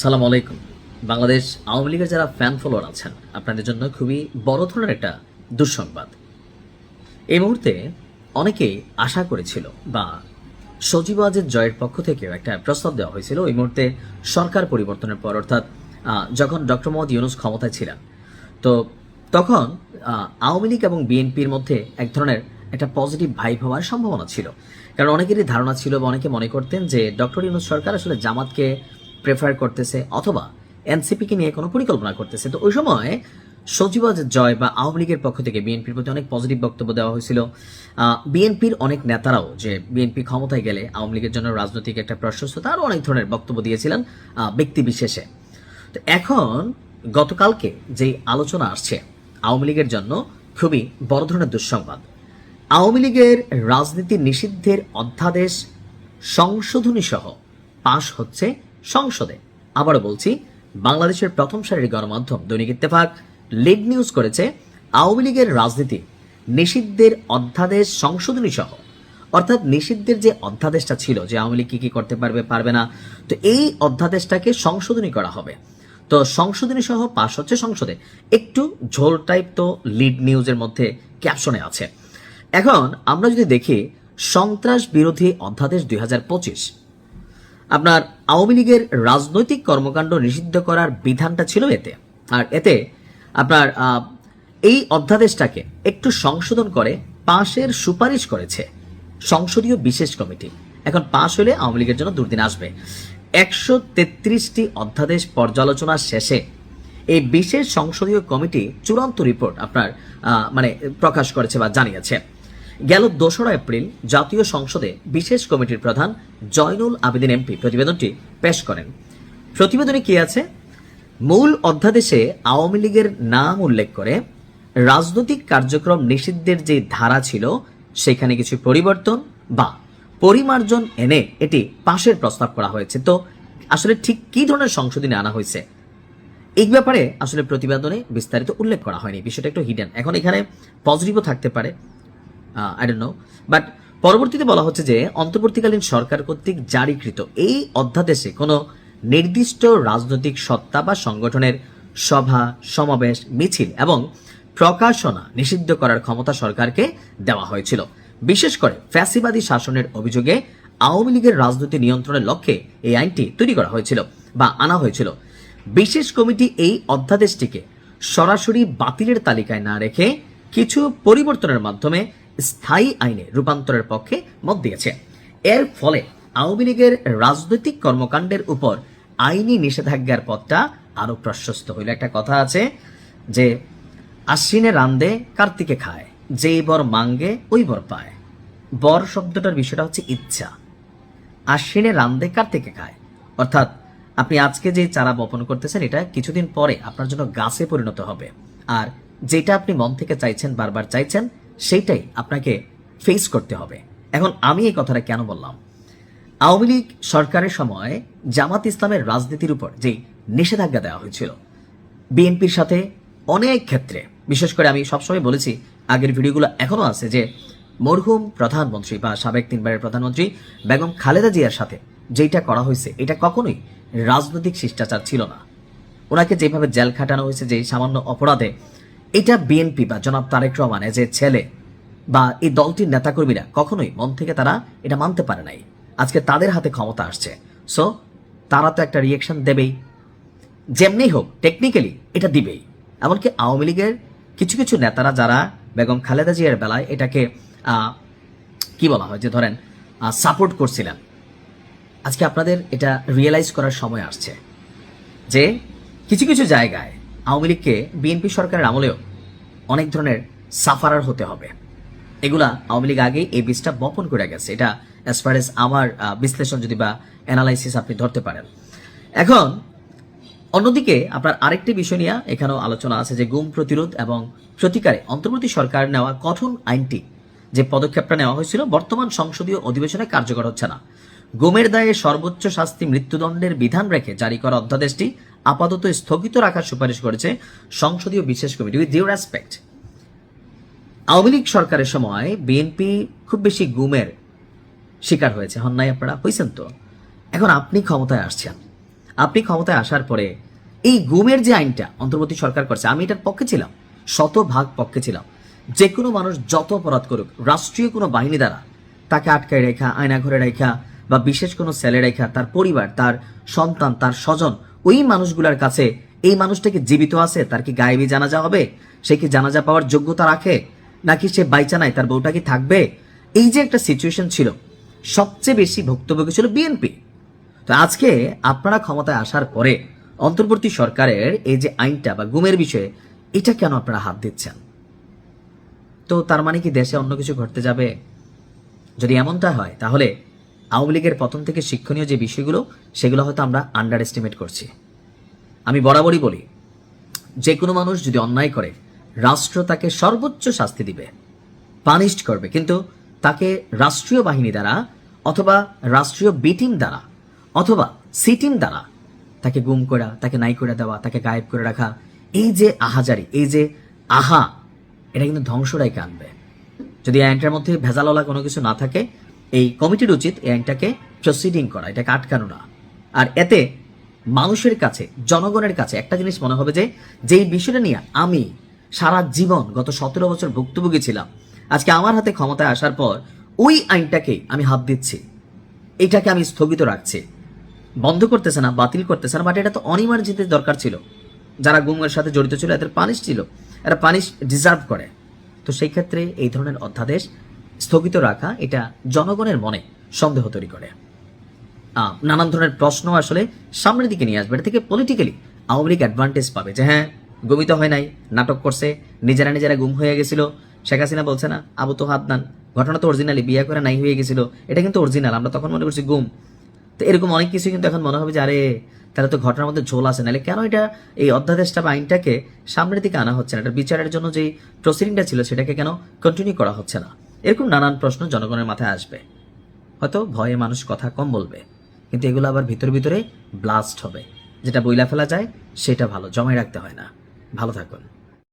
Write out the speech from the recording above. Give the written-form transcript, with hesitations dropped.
সালাম আলাইকুম। বাংলাদেশ আওয়ামী লীগের যারা ফ্যান ফলোয়ার আছেন, আপনাদের জন্য খুবই বড় ধরনের একটা দুঃসংবাদ। এই মুহূর্তে অনেকেই আশা করেছিল বা সজীব ওয়াজেদ জয়ের পক্ষ থেকেও একটা প্রস্তাব দেওয়া হয়েছিল ওই মুহূর্তে সরকার পরিবর্তনের পর, অর্থাৎ যখন ডক্টর মোহাম্মদ ইউনূস ক্ষমতায় ছিলেন, তো তখন আওয়ামী লীগ এবং বিএনপির মধ্যে এক ধরনের একটা পজিটিভ ভাইব হওয়ার সম্ভাবনা ছিল। কারণ অনেকেরই ধারণা ছিল বা অনেকে মনে করতেন যে ডক্টর ইউনূস সরকার আসলে জামাতকে প্রেফার করতেছে অথবা এনসিপিকে নিয়ে কোনো পরিকল্পনা করতেছে। তো ওই সময় সজীব ওয়াজেদ জয় বা আওয়ামী লীগের পক্ষ থেকে বিএনপির প্রতি অনেক পজিটিভ বক্তব্য দেওয়া হয়েছিল। বিএনপির অনেক নেতারাও যে বিএনপি ক্ষমতায় গেলে আওয়ামী লীগের জন্য রাজনৈতিক একটা প্রশস্ততা আরও অনেক ধরনের বক্তব্য দিয়েছিলেন ব্যক্তি বিশেষে। তো এখন গতকালকে যেই আলোচনা আসছে আওয়ামী লীগের জন্য খুবই বড় ধরনের দুঃসংবাদ। আওয়ামী লীগের রাজনীতি নিষিদ্ধের অধ্যাদেশ সংশোধনী সহ পাশ হচ্ছে সংসদে। আবারও বলছি, বাংলাদেশের প্রথম সারির গণমাধ্যম দৈনিক ইত্তেফাক লিড নিউজ করেছে আওয়ামী লীগের রাজনীতি নিষিদ্ধের অধ্যাদেশ সংশোধনী সহ, অর্থাৎ নিষিদ্ধের যে অধ্যাদেশটা ছিল যে আওয়ামী লীগ কি করতে পারবে পারবে না, তো এই অধ্যাদেশটাকে সংশোধনী করা হবে। তো সংশোধনী সহ পাশ হচ্ছে সংসদে। একটু ঝোল টাইপ তো লিড নিউজের মধ্যে ক্যাপশনে আছে। এখন আমরা যদি দেখি সন্ত্রাস বিরোধী অধ্যাদেশ 2025, আপনার আওয়ামী লীগের রাজনৈতিক কর্মকাণ্ড নিষিদ্ধ করার বিধানটা ছিল এতে, আর এতে আপনার এই অধ্যাদেশটাকে একটু সংশোধন করে পাশের সুপারিশ করেছে সংসদীয় বিশেষ কমিটি। এখন পাশ হলে আওয়ামী লীগের জন্য দুর্দিন আসবে। 133টি অধ্যাদেশ পর্যালোচনা শেষে এই বিশেষ সংসদীয় কমিটি চূড়ান্ত রিপোর্ট আপনার প্রকাশ করেছে বা জানিয়েছে। গেল 2রা এপ্রিল জাতীয় সংসদে বিশেষ কমিটির প্রধান জয়নুল আবেদিন এমপি প্রতিবেদনটি পেশ করেন। প্রতিবেদনে কি আছে? মূল অধ্যাদেশে আওয়ামী লীগের নাম উল্লেখ করে রাজনৈতিক কার্যক্রম নিষিদ্ধের যে ধারা ছিল সেখানে কিছু পরিবর্তন বা পরিমার্জন এনে এটি পাশের প্রস্তাব করা হয়েছে। তো আসলে ঠিক কি ধরনের সংশোধনী আনা হয়েছে এই ব্যাপারে আসলে প্রতিবেদনে বিস্তারিত উল্লেখ করা হয়নি, বিষয়টা একটু হিডেন। এখন এখানে পজিটিভও থাকতে পারে, আই ডোন্ট নো, বাট পরবর্তীতে বলা হচ্ছে যে অন্তর্বর্তীকালীন সরকার কর্তৃক জারিকৃত এই অধ্যাদেশে কোনো নির্দিষ্ট রাজনৈতিক সত্তা বা সংগঠনের সভা সমাবেশ মিছিল এবং প্রকাশনা নিষিদ্ধ করার ক্ষমতা সরকারকে দেওয়া হয়েছিল। বিশেষ করে ফ্যাসিবাদী শাসনের অভিযোগে আওয়ামী লীগের রাজনীতি নিয়ন্ত্রণের লক্ষ্যে এই আইনটি তৈরি করা হয়েছিল বা আনা হয়েছিল। বিশেষ কমিটি এই অধ্যাদেশটিকে সরাসরি বাতিলের তালিকায় না রেখে কিছু পরিবর্তনের মাধ্যমে স্থায়ী আইনে রূপান্তরের পক্ষে মত দিয়েছে। এর ফলে আওয়ামী লীগের রাজনৈতিক কর্মকাণ্ডের উপর আইনি নিষেধাজ্ঞার পথটা আরো প্রশস্ত হইল। একটা কথা আছে যে আশ্বিনে রান্দে কার্তিকে খায়, যেই বর মাঙ্গে ওই বর পায়। বর শব্দটার বিষয়টা হচ্ছে ইচ্ছা। আশ্বিনে রান্দে কার্তিকে খায়, অর্থাৎ আপনি আজকে যে চারা বপন করতেছেন এটা কিছুদিন পরে আপনার জন্য গাছে পরিণত হবে, আর যেটা আপনি মন থেকে চাইছেন বারবার চাইছেন সেইটাই আপনাকে ফেস করতে হবে। এখন আমি এই কথাটা কেন বললাম? আওয়ামী লীগ সরকারের সময় জামাত ইসলামের রাজনীতির উপর যে নিষেধাজ্ঞা দেওয়া হয়েছিল, বিএনপির সাথে অনেক ক্ষেত্রে, বিশেষ করে আমি সবসময় বলেছি, আগের ভিডিওগুলো এখনো আছে, যে মরহুম প্রধানমন্ত্রী বা সাবেক 3বারের প্রধানমন্ত্রী বেগম খালেদা জিয়ার সাথে যেটা করা হয়েছে এটা কখনোই রাজনৈতিক শিষ্টাচার ছিল না। ওনাকে যেভাবে জেল খাটানো হয়েছে যে সামান্য অপরাধে, এটা বিএনপি বা জনাব তারেক রহমান যে ছেলে বা এই দলটির নেতাকর্মীরা কখনোই মন থেকে তারা এটা মানতে পারে নাই। আজকে তাদের হাতে ক্ষমতা আসছে, সো তারা তো একটা রিয়েকশন দেবেই, যেমনি হোক টেকনিক্যালি এটা দিবেই। এমনকি আওয়ামী লীগের কিছু কিছু নেতারা যারা বেগম খালেদা জিয়ার বেলায় এটাকে কি বলা হয় যে ধরেন সাপোর্ট করছিলেন, আজকে আপনাদের এটা রিয়েলাইজ করার সময় আসছে যে কিছু কিছু জায়গায় আওয়ামী লীগকে বিএনপি সরকারের আমলেও অনেক ধরনের সাফারার হতে হবে। এগুলা আওয়ামী লীগ আগেই এই বীজটা বপন করে গেছে, এটা অ্যাজ ফার এজ আমার বিশ্লেষণ যদি বা অ্যানালাইসিস আপনি ধরতে পারেন। এখন অন্যদিকে আপনার আরেকটি বিষয় নিয়ে এখানেও আলোচনা আছে যে গুম প্রতিরোধ এবং প্রতিকারে অন্তর্বর্তী সরকার নেওয়া কঠোর আইনটি যে পদক্ষেপটা নেওয়া হয়েছিল বর্তমান সংসদীয় অধিবেশনে কার্যকর হচ্ছে না। গুমের দায়ে সর্বোচ্চ শাস্তি মৃত্যুদণ্ডের বিধান রেখে জারি করা অধ্যাদেশটি আপাতত স্থগিত রাখার সুপারিশ করেছে সংসদীয় বিশেষ কমিটি। With due respect, Awami League সরকারের সময় বিএনপি খুব বেশি গুমের শিকার হয়েছে, হন নাই আপনারা? হয়েছেন তো। এখন আপনি ক্ষমতায় আসছেন, আপনি ক্ষমতায় আসার পরে এই গুমের যে আইনটা অন্তর্বর্তী সরকার করছে, আমি এটার পক্ষে ছিলাম, শতভাগ পক্ষে ছিলাম। যে কোনো মানুষ যত অপরাধ করুক, রাষ্ট্রীয় কোনো বাহিনী দ্বারা তাকে আটকায় রেখা, আয়না ঘরে রেখা বা বিশেষ কোনো সেলে রেখা, তার পরিবার, তার সন্তান, তার স্বজন, ওই মানুষগুলোর কাছে এই মানুষটাকে জীবিত আছে, তার কি গায়েবী জানাজা হবে, সে কি জানাজা পাওয়ার যোগ্যতা রাখে, নাকি সে বাইচা নাই, তার বউটা কি থাকবে, এই যে একটা সিচুয়েশন ছিল, সবচেয়ে বেশি ভুক্তভোগী ছিল বিএনপি। তো আজকে আপনারা ক্ষমতায় আসার পরে অন্তর্বর্তী সরকারের এই যে আইনটা বা গুমের বিষয়ে, এটা কেন আপনারা হাত দিচ্ছেন? তো তার মানে কি দেশে অন্য কিছু ঘটতে যাবে? যদি এমনটা হয় তাহলে আওয়ামী লীগের পতন থেকে শিক্ষণীয় যে বিষয়গুলো, সেগুলো হয়তো আমরা আন্ডার এস্টিমেট করছি। আমি বরাবরই বলি, যে কোনো মানুষ যদি অন্যায় করে, রাষ্ট্র তাকে সর্বোচ্চ শাস্তি দিবে, পানিশড করবে, কিন্তু তাকে রাষ্ট্রীয় বাহিনী দ্বারা অথবা রাষ্ট্রীয় বি টিম দ্বারা অথবা সি টিম দ্বারা তাকে গুম করা, তাকে নাই করে দেওয়া, তাকে গায়েব করে রাখা, এই যে আহাজারি, এই যে আহা, এটা কিন্তু ধ্বংসটাই আনবে। যদি এই আইনটার মধ্যে ভেজালওয়ালা কোনো কিছু না থাকে, এই কমিটির উচিত এই আইনটাকে প্রসিডিং করা, এটাকে আটকানো না। আর এতে মানুষের কাছে, জনগণের কাছে একটা জিনিস মনে হবে যে যেই বিষয়টা নিয়ে আমি সারা জীবন গত 17 বছর ভুক্তভোগী ছিলাম, আজকে আমার হাতে ক্ষমতায় আসার পর ওই আইনটাকে আমি হাত দিচ্ছি, এটাকে আমি স্থগিত রাখছি, বন্ধ করতেছে না, বাতিল করতেছে না, বাট এটা তো অনিবার্যিত দরকার ছিল। যারা গুমের সাথে জড়িত ছিল এদের পানিশ ছিল, এরা পানিশ ডিজার্ভ করে। তো সেই ক্ষেত্রে এই ধরনের অধ্যাদেশ স্থগিত রাখা, এটা জনগণের মনে সন্দেহ তৈরি করে, নানান ধরনের প্রশ্ন আসলে সামনের দিকে নিয়ে আসবে। এটা থেকে পলিটিক্যালি আওয়ামী লীগ অ্যাডভান্টেজ পাবে যে হ্যাঁ, গুমিত হয় নাই, নাটক করছে, নিজেরা নিজেরা গুম হয়ে গেছিল। শেখ হাসিনা বলছে না, আবু তো হাদনান, ঘটনা তো অরিজিনালি, বিয়ে করে নাই হয়ে গেছিল, এটা কিন্তু অরিজিনাল, আমরা তখন মনে করছি গুম। তো এরকম অনেক কিছু কিন্তু এখন মনে হবে যে আরে তাহলে তো ঘটনার মধ্যে ঝোল আছে, নাহলে কেন এটা এই অধ্যাদেশটা বা আইনটাকে সামনের দিকে আনা হচ্ছে না, এটা বিচারের জন্য যে প্রসিডিংটা ছিল সেটাকে কেন কন্টিনিউ করা হচ্ছে না? এরকম নানান প্রশ্ন জনগণের মাথায় আসবে। হয়তো ভয়ে মানুষ কথা কম বলবে, কিন্তু এগুলো আবার ভিতরে ভিতরে ব্লাস্ট হবে। যেটা বইলা ফেলা যায় সেটা ভালো, জমায় রাখতে হয় না। ভালো থাকুন।